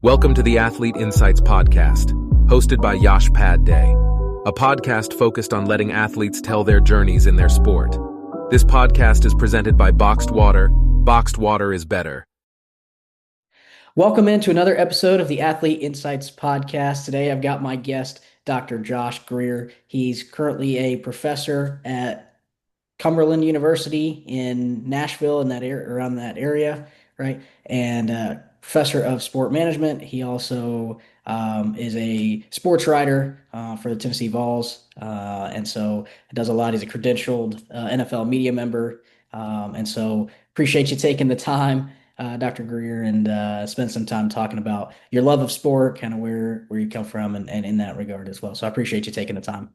Welcome to the Athlete Insights Podcast, hosted by Yash Pad Day, a podcast focused on letting athletes tell their journeys in their sport. This podcast is presented by Boxed Water. Boxed water is better. Welcome into another episode of the Athlete Insights Podcast. Today I've got my guest, Dr. Josh Greer. He's currently a professor at Cumberland University in Nashville, in that area, around that area, right? And professor of sport management. He also is a sports writer for the Tennessee Vols, and so does a lot. He's a credentialed NFL media member, and so appreciate you taking the time, Dr. Greer, and spend some time talking about your love of sport, kind of where you come from, and in that regard as well. So I appreciate you taking the time.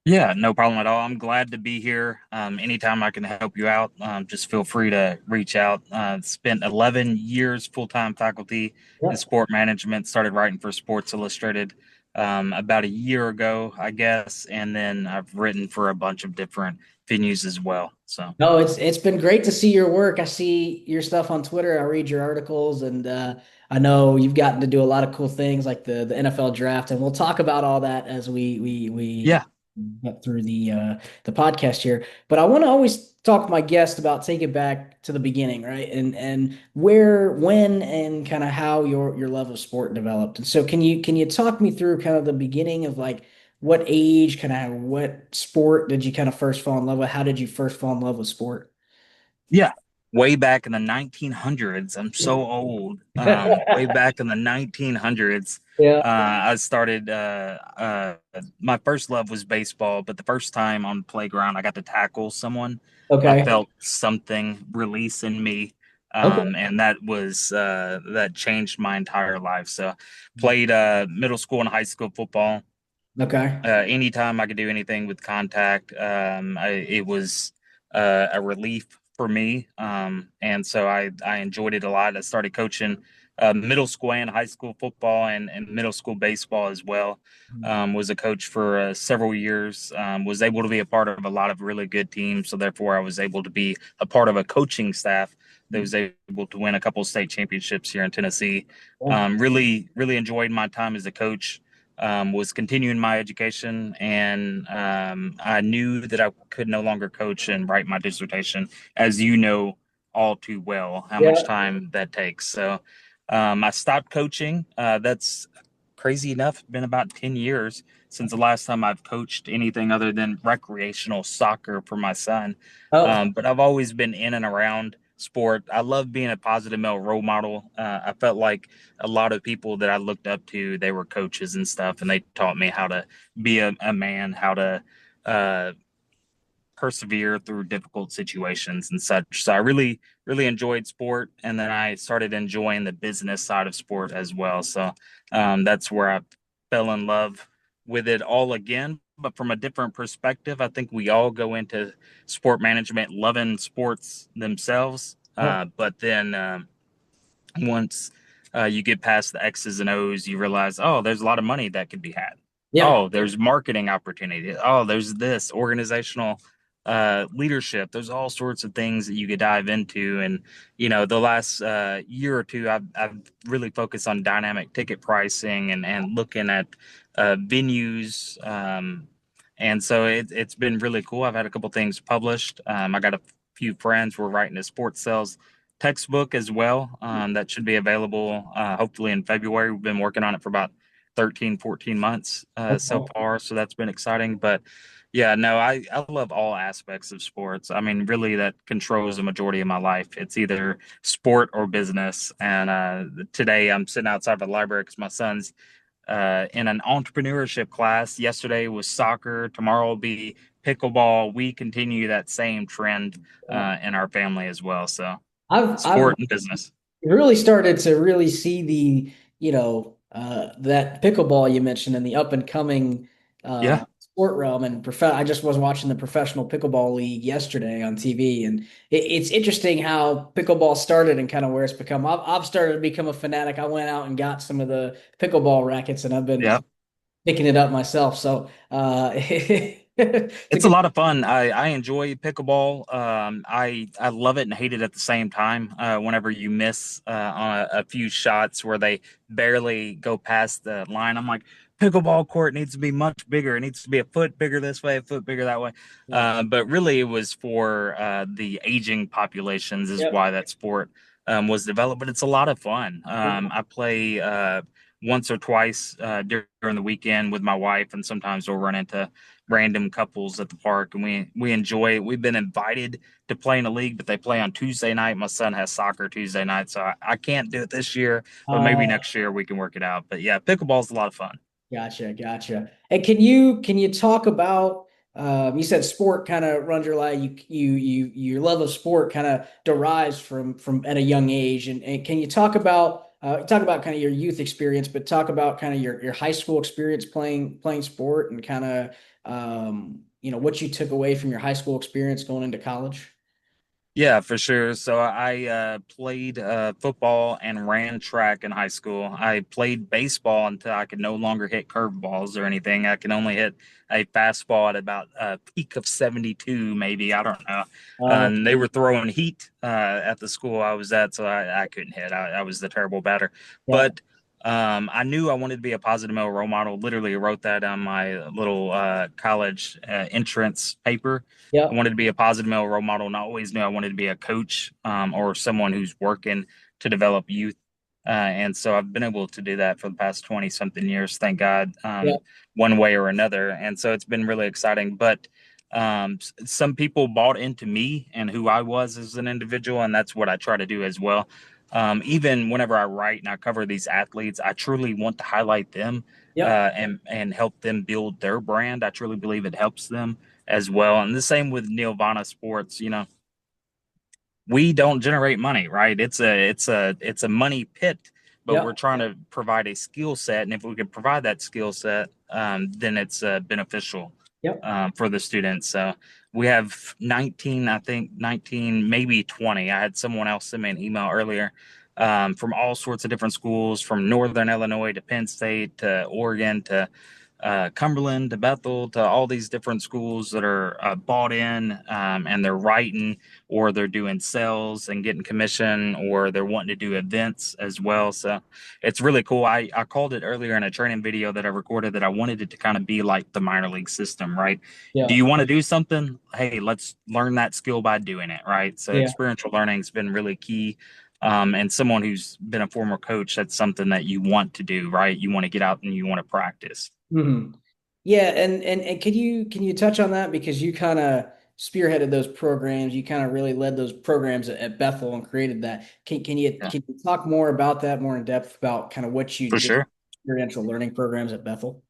Yeah, no problem at all. I'm glad to be here. Anytime I can help you out, just feel free to reach out. Spent 11 years full-time faculty in sport management, started writing for Sports Illustrated about a year ago, I guess, and then I've written for a bunch of different venues as well. So, No, it's been great to see your work. I see your stuff on Twitter. I read your articles, and I know you've gotten to do a lot of cool things like the NFL draft, and we'll talk about all that as we yeah, get through the podcast here. But I want to always talk to my guest about take it back to the beginning, right? And where, when, and kind of how your love of sport developed. And so can you talk me through kind of the beginning of like what age, kind of what sport did you kind of first fall in love with? How did you first fall in love with sport? yeah. Way back in the 1900s, I'm so old. Way back in the 1900s, Yeah. I started. My first love was baseball, but the first time on the playground I got to tackle someone, I Okay. felt something release in me, Okay. and that changed my entire life. So, played middle school and high school football. Okay. Anytime I could do anything with contact, it was a relief for me. And so I enjoyed it a lot. I started coaching middle school and high school football and middle school baseball as well. Was a coach for several years. Was able to be a part of a lot of really good teams. So therefore, I was able to be a part of a coaching staff that was able to win a couple of state championships here in Tennessee. Yeah. Really enjoyed my time as a coach. Was continuing my education, and I knew that I could no longer coach and write my dissertation, as you know all too well how much Yeah. time that takes. So I stopped coaching. That's crazy enough, been about 10 years since the last time I've coached anything other than recreational soccer for my son. Oh, But I've always been in and around sport. I love being a positive male role model. I felt like a lot of people that I looked up to, they were coaches and stuff, and they taught me how to be a man, how to uh, persevere through difficult situations and such. So I really enjoyed sport, and then I started enjoying the business side of sport as well. So that's where I fell in love with it all again, but from a different perspective. I think we all go into sport management loving sports themselves, yeah. but then once you get past the X's and O's, you realize, oh, there's a lot of money that could be had. Yeah. Oh, there's marketing opportunity. Oh, there's this organizational leadership. There's all sorts of things that you could dive into. And, the last year or two, I've really focused on dynamic ticket pricing and looking at venues. And so it's been really cool. I've had a couple things published. I got a few friends who are writing a sports sales textbook as well, that should be available hopefully in February. We've been working on it for about 13, 14 months so Okay. far, so that's been exciting. But yeah, no, I love all aspects of sports. I mean, really, that controls the majority of my life. It's either sport or business. And today I'm sitting outside of the library because my son's in an entrepreneurship class. Yesterday was soccer. Tomorrow will be pickleball. We continue that same trend in our family as well. So I've sport and business. really started to really see that pickleball you mentioned in the up and coming Yeah. sport realm, and I just was watching the professional pickleball league yesterday on TV, and it's interesting how pickleball started and kind of where it's become. I've started to become a fanatic. I went out and got some of the pickleball rackets, and I've been Yeah. picking it up myself. So It's a It's a good. lot of fun. I enjoy pickleball. I love it and hate it at the same time. Whenever you miss on a few shots where they barely go past the line, I'm like, pickleball court needs to be much bigger. It needs to be a foot bigger this way, a foot bigger that way. Yeah. But really, it was for the aging populations is Yep. why that sport was developed. But it's a lot of fun. I play once or twice during the weekend with my wife, and sometimes we'll run into random couples at the park, and we enjoy it. We've been invited to play in a league, but they play on Tuesday night. My son has soccer Tuesday night, so I can't do it this year, but maybe Uh, next year we can work it out. But yeah, pickleball's a lot of fun. Gotcha, gotcha. And can you talk about you said sport kind of runs your life. Your love of sport kind of derives from at a young age. And can you talk about kind of your youth experience, but talk about kind of your high school experience playing sport and kind of what you took away from your high school experience going into college? Yeah, for sure. So I played football and ran track in high school. I played baseball until I could no longer hit curveballs or anything. I can only hit a fastball at about a peak of 72, maybe. I don't know. Uh, And they were throwing heat at the school I was at, so I couldn't hit. I was the terrible batter. yeah, But I knew I wanted to be a positive male role model. Literally wrote that on my little college entrance paper. I yeah, wanted to be a positive male role model, and I always knew I wanted to be a coach or someone who's working to develop youth. And so I've been able to do that for the past 20 something years, thank God, yeah, one way or another. And so it's been really exciting. But some people bought into me and who I was as an individual, and that's what I try to do as well. Even whenever I write and I cover these athletes, I truly want to highlight them yeah, and help them build their brand. I truly believe it helps them as well. And the same with NILvana Sports. We don't generate money, right? It's a money pit, but yeah, we're trying to provide a skill set, and if we could provide that skill set, then it's beneficial yeah, for the students. So we have 19, I think 19, maybe 20. I had someone else send me an email earlier from all sorts of different schools, from Northern Illinois to Penn State to Oregon to Cumberland to Bethel to all these different schools that are bought in, and they're writing or they're doing sales and getting commission or they're wanting to do events as well. So it's really cool. I called it earlier in a training video that I recorded that I wanted it to kind of be like the minor league system, right? Do yeah, you want to do something? Hey, let's learn that skill by doing it, right? So yeah. experiential learning has been really key. And someone who's been a former coach, that's something that you want to do, right? You want to get out and you want to practice. Hmm. Yeah, and can you touch on that because you kind of spearheaded those programs, you kind of really led those programs at Bethel and created that. Yeah, Can you talk more about that more in depth about kind of what you for did sure. experiential learning programs at Bethel?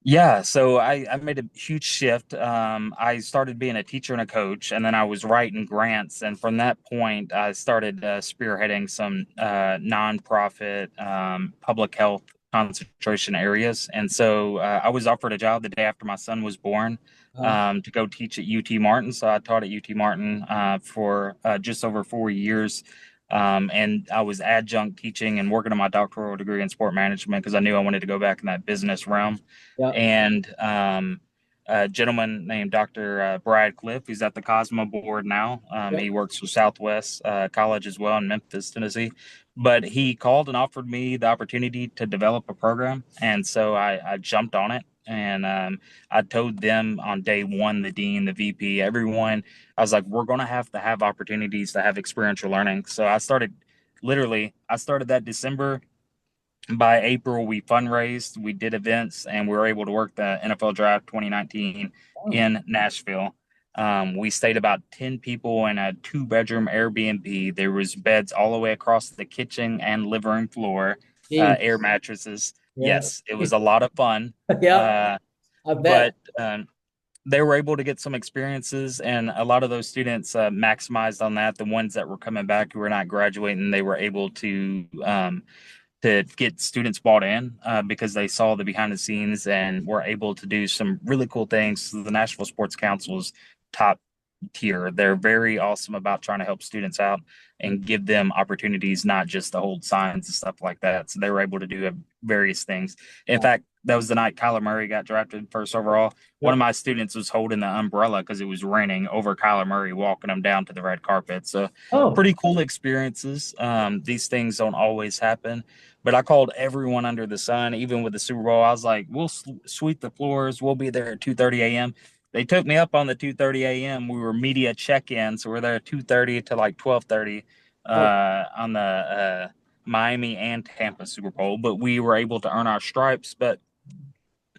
Yeah, so I made a huge shift. I started being a teacher and a coach, and then I was writing grants. And from that point, I started spearheading some nonprofit public health concentration areas. And so I was offered a job the day after my son was born Uh, to go teach at UT Martin. So I taught at UT Martin for just over 4 years. And I was adjunct teaching and working on my doctoral degree in sport management because I knew I wanted to go back in that business realm. yeah, And a gentleman named Dr. Brad Cliff, who's at the Cosmo board now. yeah, He works for Southwest College as well in Memphis, Tennessee. But he called and offered me the opportunity to develop a program. And so I jumped on it. And I told them on day one, the dean, the VP, everyone, I was like, we're going to have opportunities to have experiential learning. So I started that December. By April, we fundraised, we did events, and we were able to work the NFL Draft 2019 oh, in Nashville. We stayed about 10 people in a two-bedroom Airbnb. There was beds all the way across the kitchen and living room floor, geez, air mattresses. yeah, Yes, it was a lot of fun. yeah, Uh, I bet. but they were able to get some experiences, and a lot of those students maximized on that. The ones that were coming back who were not graduating, they were able to get students bought in because they saw the behind the scenes and were able to do some really cool things. The Nashville Sports Council's top tier. They're very awesome about trying to help students out and give them opportunities, not just to hold signs and stuff like that. So they were able to do various things. In Yeah. fact, that was the night Kyler Murray got drafted first overall. One of Yep. my students was holding the umbrella because it was raining over Kyler Murray, walking him down to the red carpet. So Oh, pretty cool experiences. These things don't always happen, but I called everyone under the sun, even with the Super Bowl. I was like, "We'll sweep the floors. We'll be there at 2:30 a.m." They took me up on the 2:30 a.m. We were media check-in, so we're there at 2:30 to like 12:30 oh, on the Miami and Tampa Super Bowl. But we were able to earn our stripes. But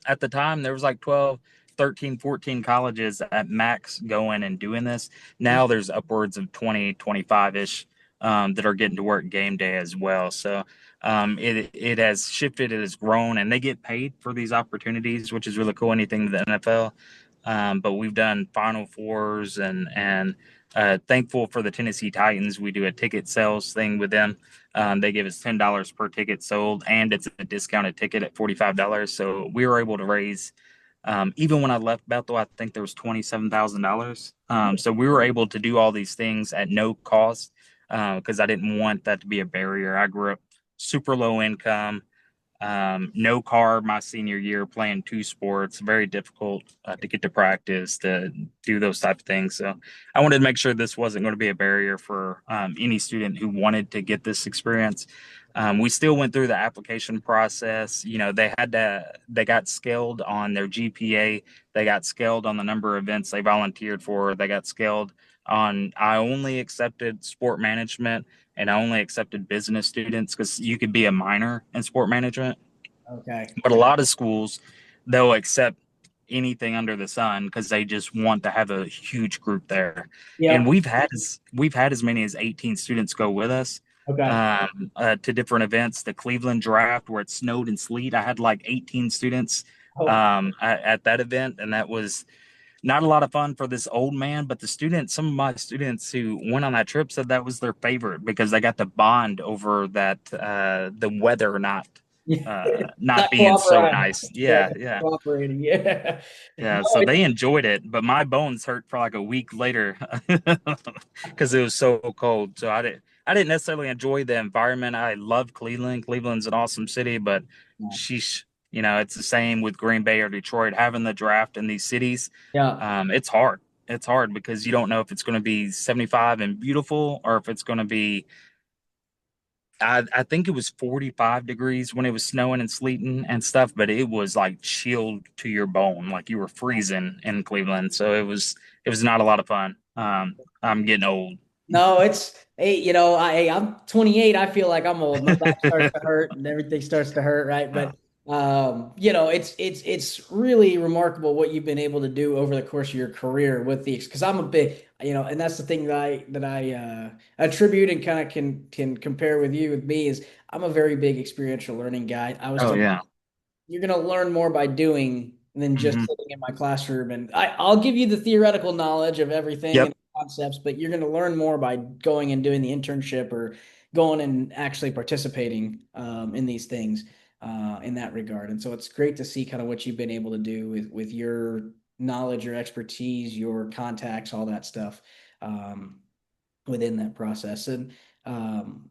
at the time, there was like 12, 13, 14 colleges at max going and doing this. Now there's upwards of 20, 25-ish that are getting to work game day as well. So it has shifted, it has grown, and they get paid for these opportunities, which is really cool. Anything to the NFL. But we've done Final Fours and thankful for the Tennessee Titans. We do a ticket sales thing with them. They give us $10 per ticket sold, and it's a discounted ticket at $45. So we were able to raise, even when I left Bethel, I think there was $27,000. So we were able to do all these things at no cost because I didn't want that to be a barrier. I grew up super low income. No car my senior year, playing two sports, very difficult to get to practice, to do those type of things. So I wanted to make sure this wasn't going to be a barrier for any student who wanted to get this experience. We still went through the application process. You know, they got scaled on their GPA. They got scaled on the number of events they volunteered for. They got scaled on, I only accepted sport management and I only accepted business students because you could be a minor in sport management. okay. But a lot of schools, they'll accept anything under the sun because they just want to have a huge group there. And Yep. we've had as many as 18 students go with us Okay. to different events. The Cleveland draft where it snowed and sleet, I had like 18 students Oh, at that event, and that was not a lot of fun for this old man, but the students, some of my students who went on that trip said that was their favorite because they got to bond over that the weather not not being so cooperating. nice. Yeah, Yeah, not yeah. cooperating. Yeah. Yeah, No, so they enjoyed it, but my bones hurt for like a week later because it was so cold. So I didn't necessarily enjoy the environment. I love Cleveland. Cleveland's an awesome city, but sheesh, you know, it's the same with Green Bay or Detroit. Having the draft in these cities, yeah. it's hard. It's hard because you don't know if it's going to be 75 and beautiful or if it's going to be I think it was 45 degrees when it was snowing and sleeting and stuff, but it was like chilled to your bone, like you were freezing in Cleveland. So it was not a lot of fun. I'm getting old. No, it's hey, I'm 28. I feel like I'm old. My back starts to hurt and everything starts to hurt, right? Yeah. But it's really remarkable what you've been able to do over the course of your career with these. Because I'm a big, and that's the thing that I attribute and kind of can compare with me is I'm a very big experiential learning guy. I was Oh told yeah. you're going to learn more by doing than just Hmm. sitting in my classroom. And I'll give you the theoretical knowledge of everything Yep. and concepts, but you're going to learn more by going and doing the internship or going and actually participating in these things in that regard. And so it's great to see kind of what you've been able to do with your knowledge, your expertise, your contacts, all that stuff um, within that process. And um,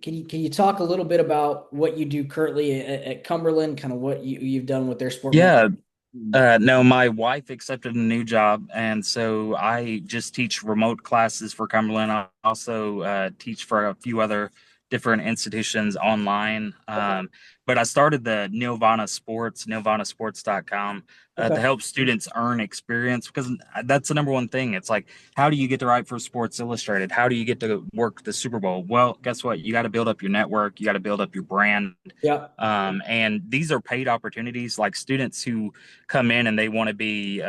can you talk a little bit about what you do currently at Cumberland, kind of what you've done with their sport man? Yeah. No, my wife accepted a new job, and so I just teach remote classes for Cumberland. I also teach for a few other different institutions online. But I started the NILvana Sports, NILvanasports.com, Okay. to help students earn experience because that's the number one thing. It's like, how do you get to write for Sports Illustrated? How do you get to work the Super Bowl? Well, guess what? You got to build up your network. You got to build up your brand. Yeah. And these are paid opportunities, like students who come in and they want to be,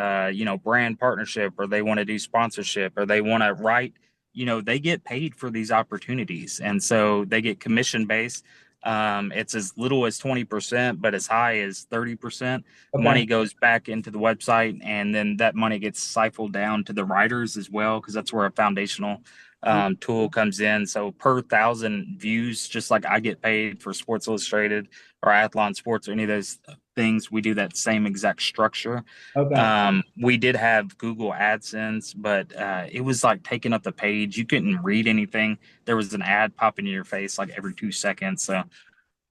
brand partnership, or they want to do sponsorship, or they want to write, they get paid for these opportunities. And so they get commission based. It's as little as 20%, but as high as 30%. Okay. Money goes back into the website, and then that money gets siphoned down to the writers as well, because that's where a foundational tool comes in. So per thousand views, just like I get paid for Sports Illustrated or Athlon Sports or any of those things. We do that same exact structure. Okay. We did have Google AdSense, but it was like taking up the page. You couldn't read anything. There was an ad popping in your face like every 2 seconds. So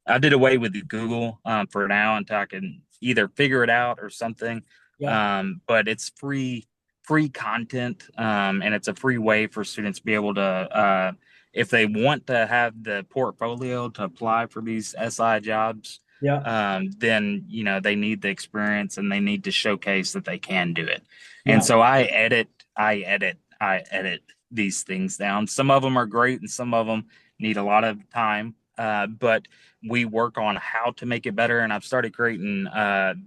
I did away with Google for now until I can either figure it out or something. Yeah. But it's free content, and it's a free way for students to be able to, if they want to have the portfolio to apply for these SI jobs, Yeah. then they need the experience and they need to showcase that they can do it. And Yeah. so I edit these things down. Some of them are great, and some of them need a lot of time. But we work on how to make it better, and I've started creating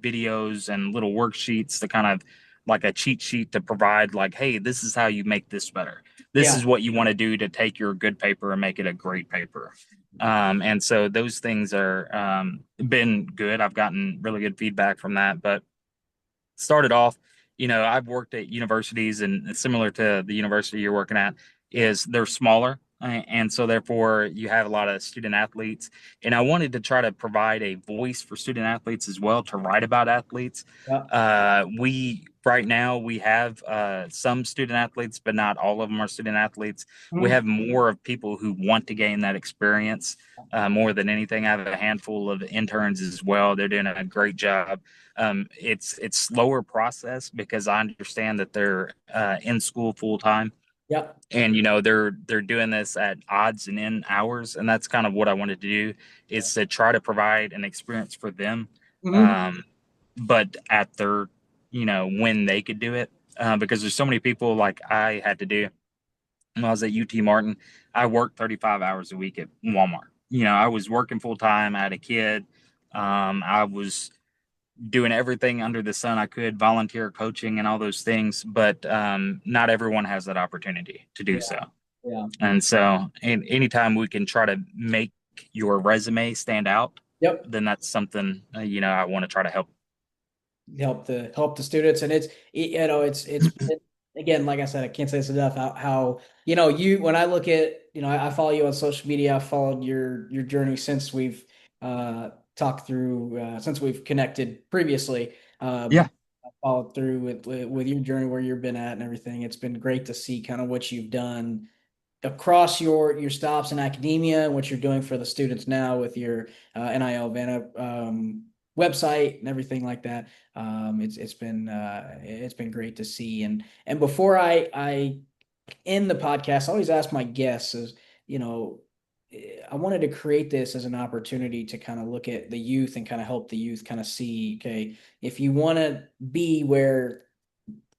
videos and little worksheets to kind of like a cheat sheet to provide like, hey, this is how you make this better. This Yeah. is what you want to do to take your good paper and make it a great paper. And so those things are been good. I've gotten really good feedback from that. But started off, I've worked at universities, and similar to the university you're working at, is they're smaller. And so therefore you have a lot of student athletes. And I wanted to try to provide a voice for student athletes as well, to write about athletes. Yeah. We right now we have some student athletes, but not all of them are student athletes. We Mhm. have more of people who want to gain that experience more than anything. I have a handful of interns as well. They're doing a great job. It's slower process because I understand that they're in school full time, Yeah. and they're doing this at odds and in hours, and that's kind of what I wanted to do, is to try to provide an experience for them, Mhm. um, but at their when they could do it, because there's so many people like I had to do when I was at UT Martin. I worked 35 hours a week at Walmart. I was working full time. I had a kid. I was doing everything under the sun I could, volunteer coaching and all those things, but not everyone has that opportunity to do so. Yeah. Yeah. And so, anytime we can try to make your resume stand out, Yep. then that's something I want to try to help. Help the students, and it's been, again, like I said, I can't say this enough, how you, when I look at, I follow you on social media. I've followed your journey since we've talked through, since we've connected previously. Yeah. I followed through with your journey, where you've been at and everything. It's been great to see kind of what you've done across your stops in academia, and what you're doing for the students now with your NILvana website and everything like that. It's been great to see. And before I end the podcast, I always ask my guests is, you know, I wanted to create this as an opportunity to kind of look at the youth and kind of help the youth kind of see, okay, if you want to be where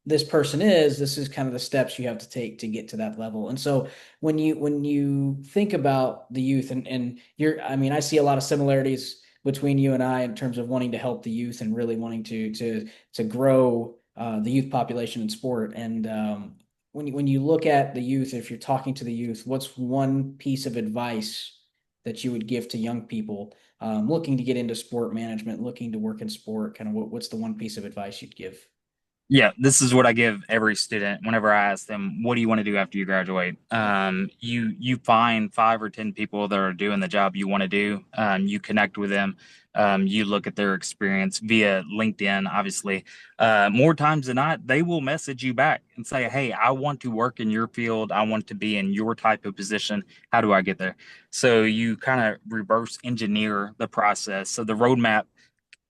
this person is, this is kind of the steps you have to take to get to that level. And so when you think about the youth, and I mean, I see a lot of similarities between you and I in terms of wanting to help the youth and really wanting to grow the youth population in sport. And when you look at the youth, if you're talking to the youth, what's one piece of advice that you would give to young people looking to get into sport management, looking to work in sport? Kind of what's the one piece of advice you'd give? Yeah, this is what I give every student whenever I ask them, "What do you want to do after you graduate?" You find 5 or 10 people that are doing the job you want to do. You connect with them. You look at their experience via LinkedIn. Obviously, more times than not, they will message you back and say, "Hey, I want to work in your field. I want to be in your type of position. How do I get there?" So you kind of reverse engineer the process. So the roadmap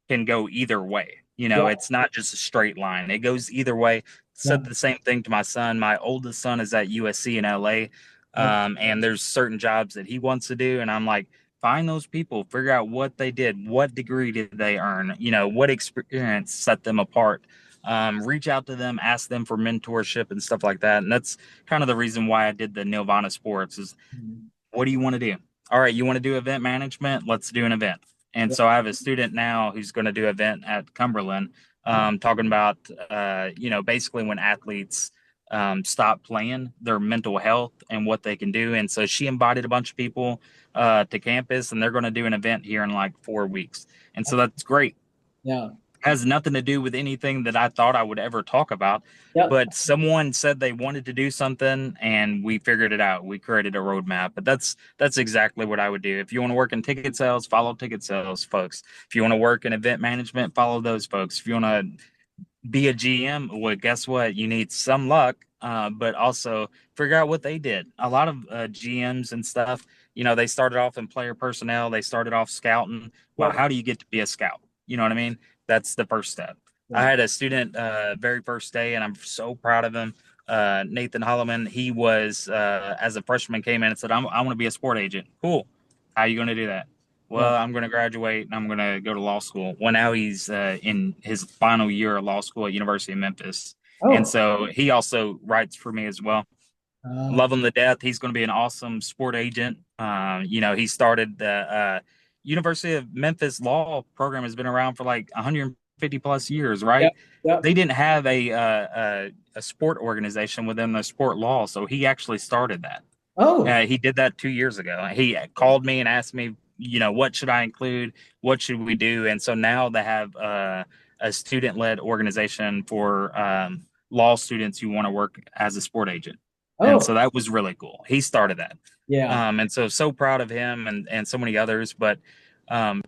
can go either way. Yeah, It's not just a straight line. It goes either way. yeah, Said the same thing to my son. My oldest son is at USC in LA. okay, And there's certain jobs that he wants to do. And I'm like, find those people, figure out what they did, what degree did they earn, what experience set them apart. Reach out to them, ask them for mentorship and stuff like that. And that's kind of the reason why I did the NILvana Sports is, mhm, what do you want to do? All right, you want to do event management? Let's do an event. And yeah, so I have a student now who's going to do an event at Cumberland, talking about, basically when athletes stop playing, their mental health and what they can do. And so she invited a bunch of people to campus, and they're going to do an event here in like 4 weeks. And so that's great. yeah, has nothing to do with anything that I thought I would ever talk about. Yep. But someone said they wanted to do something, and we figured it out. We created a roadmap. But that's exactly what I would do. If you want to work in ticket sales, follow ticket sales folks. If you want to work in event management, follow those folks. If you want to be a GM, well, guess what? You need some luck, but also figure out what they did. A lot of GMs and stuff, they started off in player personnel, they started off scouting. Well, Yep. how do you get to be a scout? You know what I mean? That's the first step. I Yeah. had a student very first day, and I'm so proud of him. Nathan Holloman, he was, as a freshman, came in and said, I want to be a sport agent. Cool. How are you going to do that? Yeah. Well, I'm going to graduate and I'm going to go to law school. Well, now he's in his final year of law school at University of Memphis, and Oh. so he also writes for me as well. Uh, Love him to death. He's going to be an awesome sport agent. He started the University of Memphis law program has been around for like 150 plus years, yep. right? Yep. They didn't have a sport organization within the sport law, so he actually started that. Oh. He did that 2 years ago. He called me and asked me, what should I include? What should we do? And so now they have a student led organization for law students who want to work as a sport agent. And Oh. so that was really cool. He started that. Yeah. And so proud of him and so many others. But um,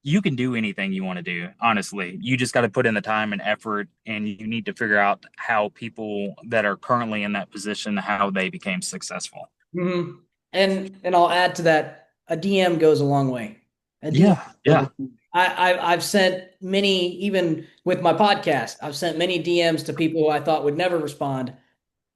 you can do anything you want to do, honestly. You just got to put in the time and effort, and you need to figure out how people that are currently in that position, how they became successful. Mhm. And I'll add to that, a DM goes a long way. A DM Yeah, goes yeah. I've sent many, even with my podcast, I've sent many DMs to people who I thought would never respond,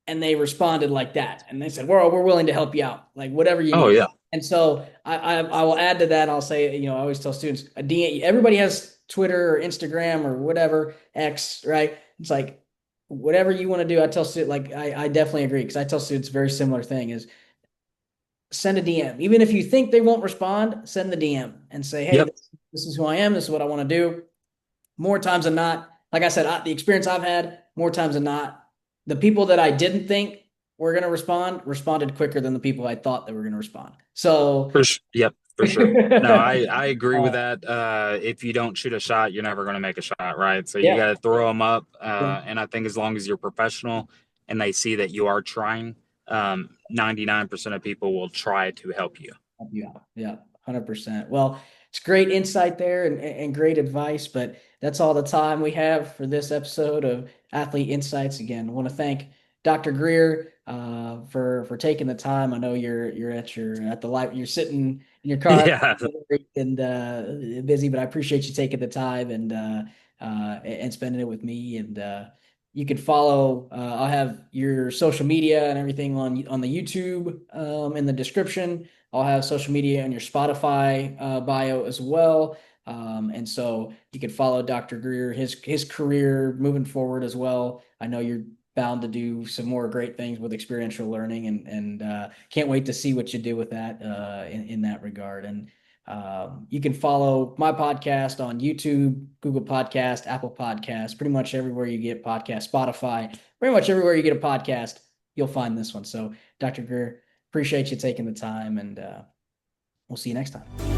and they responded like that. And they said, we're willing to help you out, like whatever you Oh, need. yeah. And so I will add to that. I'll say, I always tell students, a DM, everybody has Twitter or Instagram or whatever, X, right? It's like whatever you want to do. I tell students, like I definitely agree, because I tell students a very similar thing is send a DM. Even if you think they won't respond, send the DM and say, hey, Yep. this is who I am. This is what I want to do. More times than not, like I said, the experience I've had, more times than not, the people that I didn't think were going to responded quicker than the people I thought that were going to respond. So, Yep, for sure. No, I agree with uh, that. If you don't shoot a shot, you're never going to make a shot, right? So you yeah, got to throw them up. yeah, And I think as long as you're professional and they see that you are trying, 99% of people will try to help you. yeah, yeah, 100%. Well, it's great insight there and great advice, but that's all the time we have for this episode of Athlete Insights. Again, I want to thank Dr. Greer for taking the time. I know you're at the live, you're sitting in your car Yeah. and busy, but I appreciate you taking the time and spending it with me. And you can follow. I'll have your social media and everything on the YouTube in the description. I'll have social media in your Spotify bio as well. And so you can follow Dr. Greer, his career moving forward as well. I know you're bound to do some more great things with experiential learning, and can't wait to see what you do with that in that regard. And you can follow my podcast on YouTube, Google Podcast, Apple Podcast, pretty much everywhere you get podcasts, Spotify, pretty much everywhere you get a podcast, you'll find this one. So, Dr. Greer, appreciate you taking the time, and we'll see you next time.